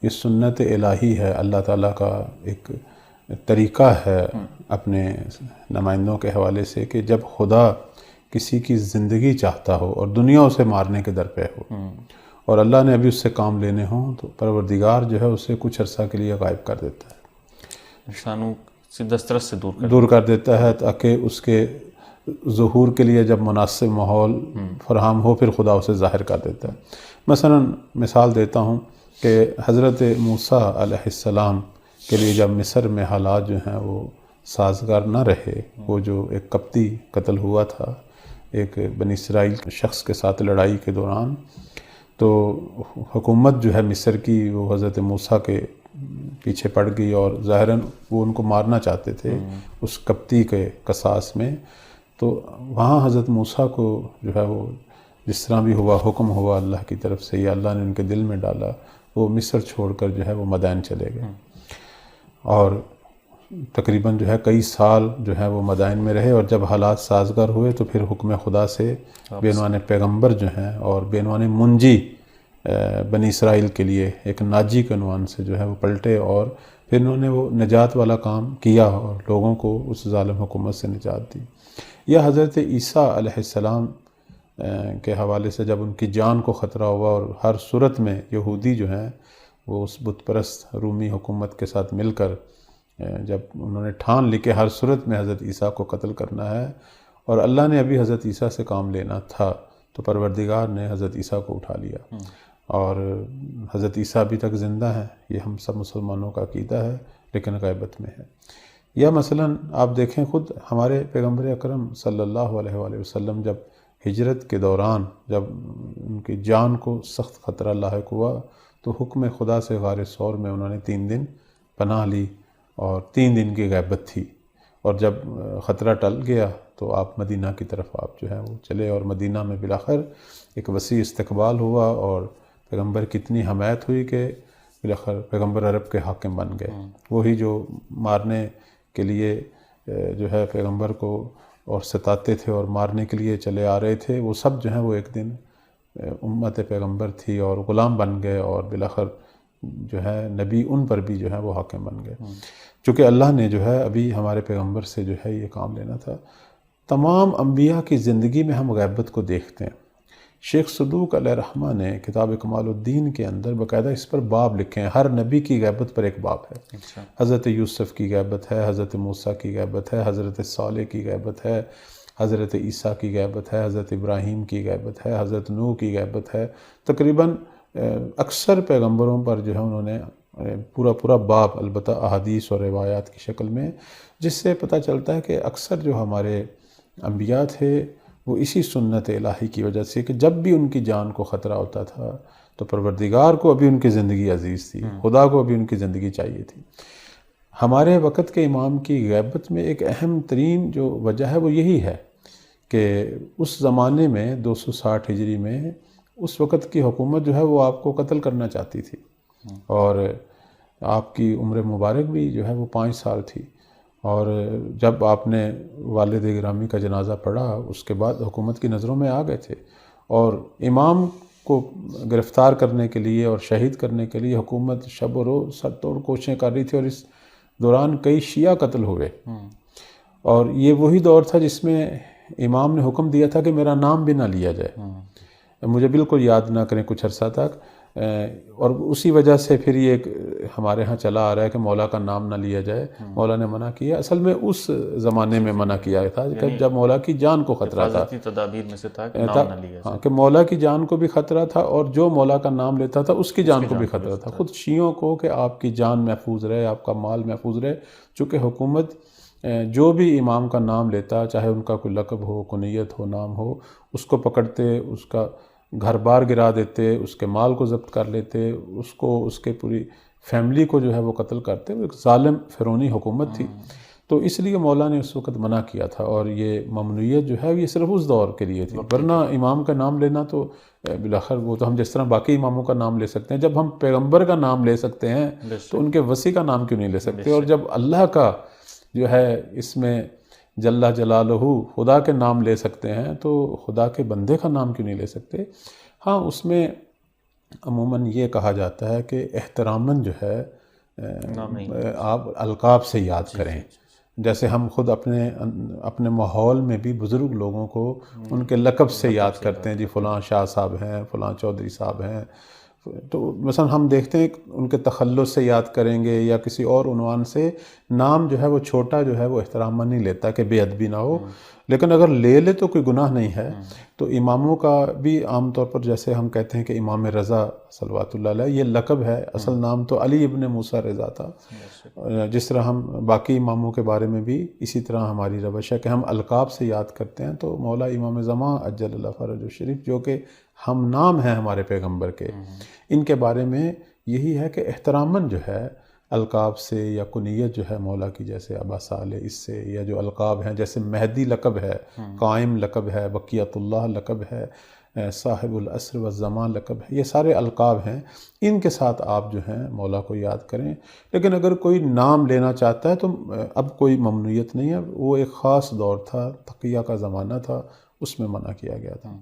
یہ سنت الہی ہے، اللہ تعالیٰ کا ایک طریقہ ہے اپنے نمائندوں کے حوالے سے کہ جب خدا کسی کی زندگی چاہتا ہو اور دنیا اسے مارنے کے در پہ ہو اور اللہ نے ابھی اس سے کام لینے ہوں تو پروردگار جو ہے اسے کچھ عرصہ کے لیے غائب کر دیتا ہے، انسانوں سے دسترس سے دور کر دیتا ہے، تاکہ اس کے ظہور کے لیے جب مناسب ماحول فراہم ہو پھر خدا اسے ظاہر کر دیتا ہے۔ مثلا مثال دیتا ہوں کہ حضرت موسیٰ علیہ السلام کے لیے جب مصر میں حالات جو ہیں وہ سازگار نہ رہے، وہ جو ایک قبطی قتل ہوا تھا ایک بنی اسرائیل شخص کے ساتھ لڑائی کے دوران، تو حکومت جو ہے مصر کی وہ حضرت موسیٰ کے پیچھے پڑ گئی اور ظاہراً وہ ان کو مارنا چاہتے تھے اس قبطی کے قصاص میں۔ تو وہاں حضرت موسیٰ کو جو ہے وہ جس طرح بھی ہوا حکم ہوا اللہ کی طرف سے یا اللہ نے ان کے دل میں ڈالا، وہ مصر چھوڑ کر جو ہے وہ مدائن چلے گئے اور تقریباً جو ہے کئی سال جو ہے وہ مدائن میں رہے، اور جب حالات سازگار ہوئے تو پھر حکم خدا سے بے عنوان پیغمبر جو ہیں اور بے عنوان منجی بنی اسرائیل کے لیے ایک ناجی کے عنوان سے جو ہے وہ پلٹے اور پھر انہوں نے وہ نجات والا کام کیا اور لوگوں کو اس ظالم حکومت سے نجات دی۔ یا حضرت عیسیٰ علیہ السلام کے حوالے سے جب ان کی جان کو خطرہ ہوا اور ہر صورت میں یہودی جو ہیں وہ اس بت پرست رومی حکومت کے ساتھ مل کر جب انہوں نے ٹھان لی کہ ہر صورت میں حضرت عیسیٰ کو قتل کرنا ہے اور اللہ نے ابھی حضرت عیسیٰ سے کام لینا تھا، تو پروردگار نے حضرت عیسیٰ کو اٹھا لیا اور حضرت عیسیٰ ابھی تک زندہ ہیں، یہ ہم سب مسلمانوں کا عقیدہ ہے، لیکن غیبت میں ہے۔ یا مثلا آپ دیکھیں خود ہمارے پیغمبر اکرم صلی اللہ علیہ وآلہ وسلم جب ہجرت کے دوران جب ان کی جان کو سخت خطرہ لاحق ہوا تو حکم خدا سے غار ثور میں انہوں نے 3 دن پناہ لی اور 3 دن کی غیبت تھی، اور جب خطرہ ٹل گیا تو آپ مدینہ کی طرف آپ جو ہے وہ چلے اور مدینہ میں بالآخر ایک وسیع استقبال ہوا اور پیغمبر کی اتنی حمایت ہوئی کہ بالآخر پیغمبر عرب کے حاکم بن گئے۔ وہی جو مارنے کے لیے جو ہے پیغمبر کو اور ستاتے تھے اور مارنے کے لیے چلے آ رہے تھے، وہ سب جو ہیں وہ ایک دن امت پیغمبر تھی اور غلام بن گئے اور بالآخر جو ہے نبی ان پر بھی جو ہے وہ حاکم بن گئے، چونکہ اللہ نے جو ہے ابھی ہمارے پیغمبر سے جو ہے یہ کام لینا تھا۔ تمام انبیاء کی زندگی میں ہم غیبت کو دیکھتے ہیں۔ شیخ صدوق علیہ رحمہ نے کتاب کمال الدین کے اندر باقاعدہ اس پر باب لکھے ہیں، ہر نبی کی غیبت پر ایک باب ہے۔ حضرت یوسف کی غیبت ہے، حضرت موسیٰ کی غیبت ہے، حضرت صالح کی غیبت ہے، حضرت عیسیٰ کی غیبت ہے، حضرت ابراہیم کی غیبت ہے، حضرت نوح کی غیبت ہے۔ تقریباً اکثر پیغمبروں پر جو ہے انہوں نے پورا باب، البتہ احادیث اور روایات کی شکل میں، جس سے پتہ چلتا ہے کہ اکثر جو ہمارے انبیاء تھے وہ اسی سنت الہی کی وجہ سے کہ جب بھی ان کی جان کو خطرہ ہوتا تھا تو پروردگار کو ابھی ان کی زندگی عزیز تھی، خدا کو ابھی ان کی زندگی چاہیے تھی۔ ہمارے وقت کے امام کی غیبت میں ایک اہم ترین جو وجہ ہے وہ یہی ہے کہ اس زمانے میں 260 ہجری میں اس وقت کی حکومت جو ہے وہ آپ کو قتل کرنا چاہتی تھی، اور آپ کی عمر مبارک بھی جو ہے وہ 5 سال تھی، اور جب آپ نے والد گرامی کا جنازہ پڑھا اس کے بعد حکومت کی نظروں میں آ گئے تھے، اور امام کو گرفتار کرنے کے لیے اور شہید کرنے کے لیے حکومت شب و روز سر توڑ کوششیں کر رہی تھی، اور اس دوران کئی شیعہ قتل ہوئے۔ اور یہ وہی دور تھا جس میں امام نے حکم دیا تھا کہ میرا نام بھی نہ لیا جائے، مجھے بالکل یاد نہ کریں کچھ عرصہ تک، اور اسی وجہ سے پھر یہ ایک ہمارے ہاں چلا آ رہا ہے کہ مولا کا نام نہ لیا جائے۔ مولا نے منع کیا، اصل میں اس زمانے میں منع کیا تھا کہ جب مولا کی جان کو خطرہ تھا، حفاظتی تدابیر میں سے تھا کہ نام نہ لیا ہاں، کہ مولا کی جان کو بھی خطرہ تھا اور جو مولا کا نام لیتا تھا اس کی جان کو بھی خطرہ تھا، خود شیعوں کو کہ آپ کی جان محفوظ رہے، آپ کا مال محفوظ رہے، چونکہ حکومت جو بھی امام کا نام لیتا، چاہے ان کا کوئی لقب ہو، کنیت ہو، نام ہو، اس کو پکڑتے، اس کا گھر بار گرا دیتے، اس کے مال کو ضبط کر لیتے، اس کو، اس کے پوری فیملی کو جو ہے وہ قتل کرتے۔ وہ ایک ظالم فرعونی حکومت تھی، تو اس لیے مولا نے اس وقت منع کیا تھا، اور یہ ممنوعیت جو ہے یہ صرف اس دور کے لیے تھی، ورنہ امام کا نام لینا تو بالآخر وہ تو ہم جس طرح باقی اماموں کا نام لے سکتے ہیں، جب ہم پیغمبر کا نام لے سکتے ہیں تو ان کے وصی کا نام کیوں نہیں لے سکتے؟ اور جب اللہ کا جو ہے اس میں جل جلالہ خدا کے نام لے سکتے ہیں تو خدا کے بندے کا نام کیوں نہیں لے سکتے؟ ہاں، اس میں عموماً یہ کہا جاتا ہے کہ احتراماً جو ہے آپ القاب سے یاد کریں. جیسے ہم خود اپنے ماحول میں بھی بزرگ لوگوں کو ان کے لقب سے یاد کرتے ہیں. جی فلاں شاہ صاحب ہیں، فلاں چودھری صاحب ہیں. تو مثلا ہم دیکھتے ہیں کہ ان کے تخلص سے یاد کریں گے یا کسی اور عنوان سے. نام جو ہے وہ چھوٹا جو ہے وہ احترام نہیں لیتا کہ بے ادبی نہ ہو، لیکن اگر لے لے تو کوئی گناہ نہیں ہے. تو اماموں کا بھی عام طور پر جیسے ہم کہتے ہیں کہ امام رضا صلوات اللہ علیہ، یہ لقب ہے، اصل نام تو علی ابن موسیٰ رضا تھا. جس طرح ہم باقی اماموں کے بارے میں بھی اسی طرح ہماری روش ہے کہ ہم القاب سے یاد کرتے ہیں. تو مولا امام زمان عجل اللہ فرجہ الشریف جو کہ ہم نام ہیں ہمارے پیغمبر کے، ان کے بارے میں یہی ہے کہ احتراماً جو ہے القاب سے یا کنیت جو ہے مولا کی، جیسے ابا صالح اس سے، یا جو القاب ہیں جیسے مہدی لقب ہے، قائم لقب ہے، بقیت اللہ لقب ہے، صاحب العصر والزمان لقب ہے، یہ سارے القاب ہیں. ان کے ساتھ آپ جو ہیں مولا کو یاد کریں. لیکن اگر کوئی نام لینا چاہتا ہے تو اب کوئی ممنوعیت نہیں ہے. وہ ایک خاص دور تھا، تقیہ کا زمانہ تھا، اس میں منع کیا گیا تھا.